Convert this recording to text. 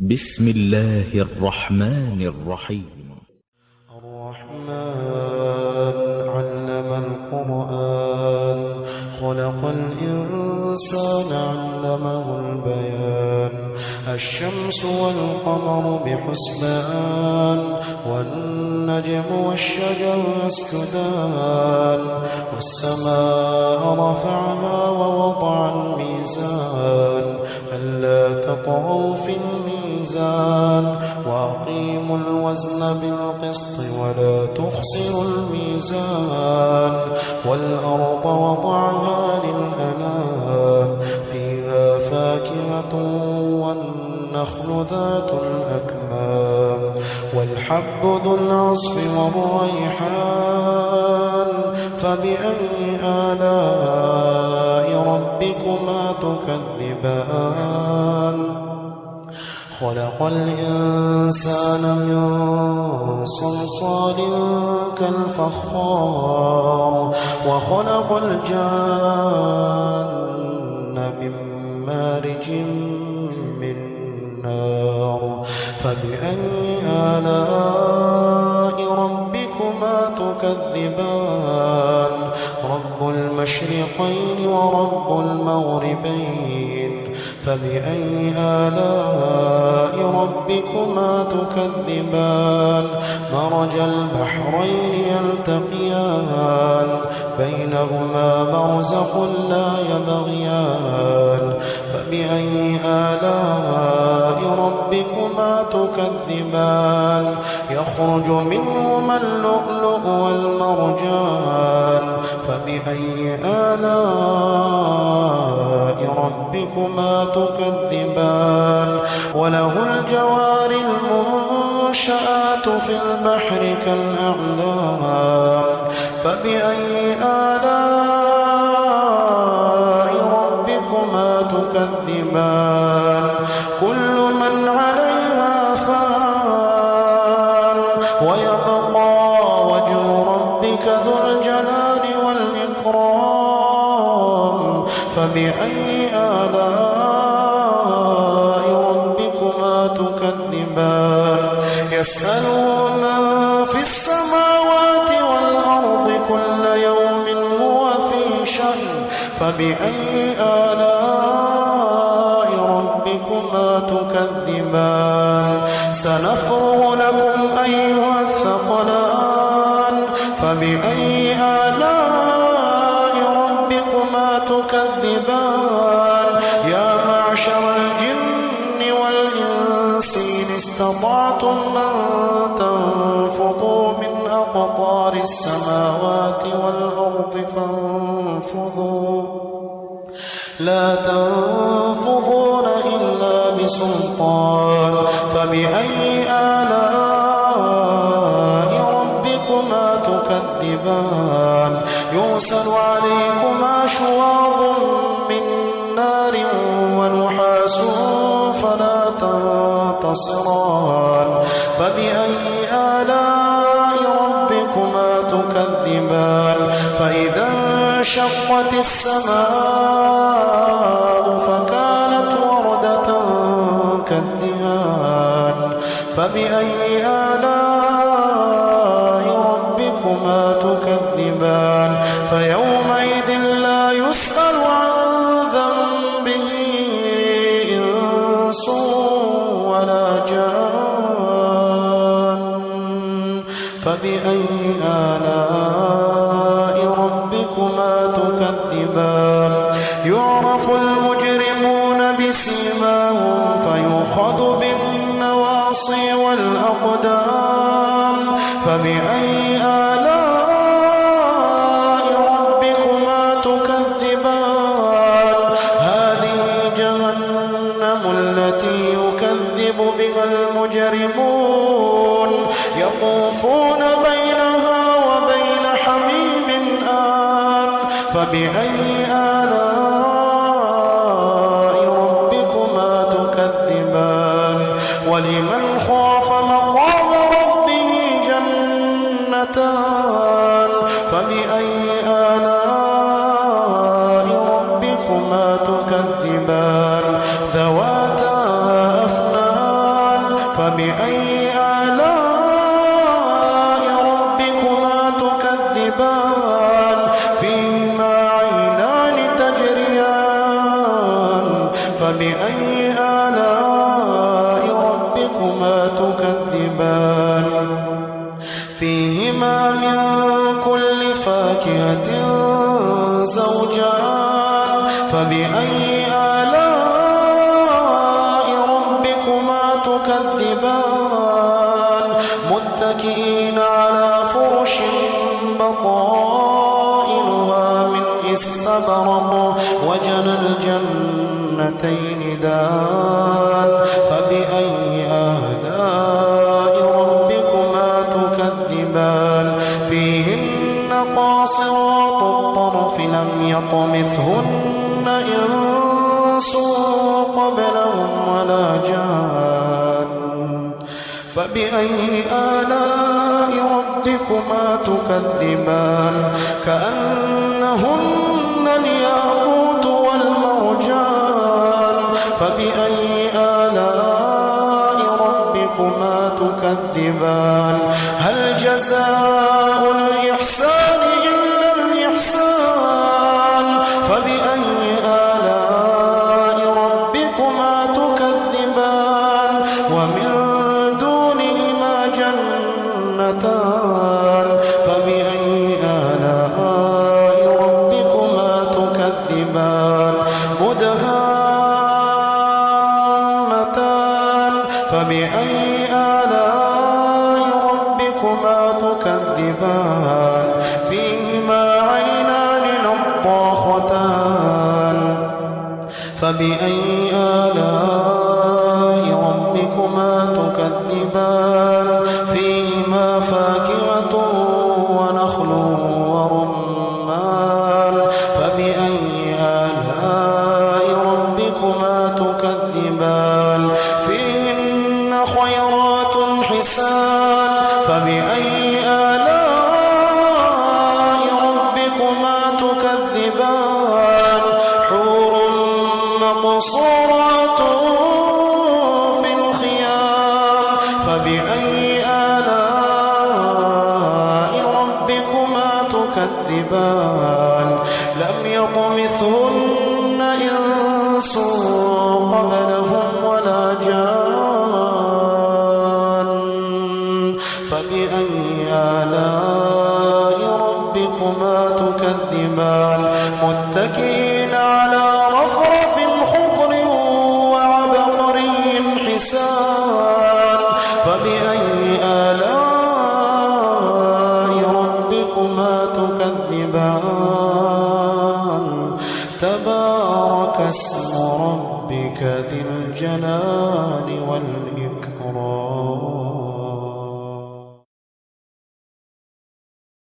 بسم الله الرحمن الرحيم. الرحمن علم القرآن خلق الإنسان علمه البيان الشمس والقمر بحسبان والنجم والشجر يسجدان والسماء رفعها ووضع الميزان ألا تطغوا في الميزان وأقيموا الوزن بالقسط ولا تخسروا الميزان والأرض وضعها للأنام فيها فاكهة والنخل ذات الأكمام والحب ذو العصف والريحان فبأي آلاء ربكما تكذبان خلق الإنسان من صلصال كالفخار وخلق الجان من مارج من نار فبأي آلاء ربكما تكذبان رب المشرقين ورب المغربين فبأي آلاء ربكما تكذبان مرج البحرين يلتقيان بينهما برزخ لا يبغيان فبأي آلاء ربكما تكذبان يخرج منهما اللؤلؤ والمرجان فبأي آلاء ربكما تكذبان وله الجوار المنشآت في البحر كالأعلام فبأي آلاء ربكما تكذبان كل من عليها فان ويبقى وجه ربك ذو الجلال والإكرام فبأي آلاء ربكما تكذبان يسأله من في السماوات والأرض كل يوم هو في شأن فبأي آلاء ربكما تكذبان سنفرغ لكم أيها الثقلان فبأي آلاء ربكما تكذبان يا معشر الجن والإنس إن استطعتم أن تنفضوا من أقطار السماوات والأرض فانفضوا لا تنفضون إلا بسلطان فبأي آلاء ربكما تكذبان يرسل عليكما شواظ من نار ونحاس فلا تنتصران فبأي آلاء ربكما تكذبان فإذا انشقت السماء فكانت وردة كالدهان فبأي آلاء ربكما تكذبان فيومئذ لا يسأل عن ذنبه إنس ولا جان فبأي آلاء ربكما تكذبان يعرف المجرمون بسيماهم فيؤخذ بالنواصي والأقدام فبأي آلاء ربكما تكذبان هذه جهنم التي يكذب بها المجرمون يطوفون بينها وبين حميم آن فبأي آلاء ربكما تكذبان ولمن خاف مقام ربه جنتان فبأي آلاء ربكما تكذبان ذواتا أفنان فبأي آلاء ربكما تكذبان فيهما عينان تجريان فبأي آلاء ربكما تكذبان فيهما من كل فاكهة زوجان فبأي آلاء ربكما تكذبان متكئين على فرش بطائنها من استبرق وجنى الجنتين دان فبأي آلاء ربكما تكذبان فيهن قاصرات الطرف لم يطمثهن إنس قبلهم ولا جان فبأي آلاء ربكما تكذبان كأنهن الياقوت والمرجان فبأي آلاء ربكما تكذبان هل جزاء الإحسان إلا الإحسان فبأي آلاء ربكما تكذبان ومن دونهما جنتان فبأي آلاء ربكما تكذبان مدهامتان فبأي آلاء ربكما تكذبان فيهما عينان نضاختان فبأي آلاء ربكما تكذبان فيهما فاكهة ونخل ورمان فبأي آلاء ربكما تكذبان فيهن خيرات حسان فبأي آلاء ربكما تكذبان حور مقصورات في الخيام فبأي آلاء ربكما تكذبان لم يطمثهن إنس قبلهم ولا جان فبأي آلاء ربكما تكذبان متكئين على رفرف خضر وعبقري حسان فبأي آلاء ربكما تكذبان تبارك اسم ربك ذي الجلال والإكرام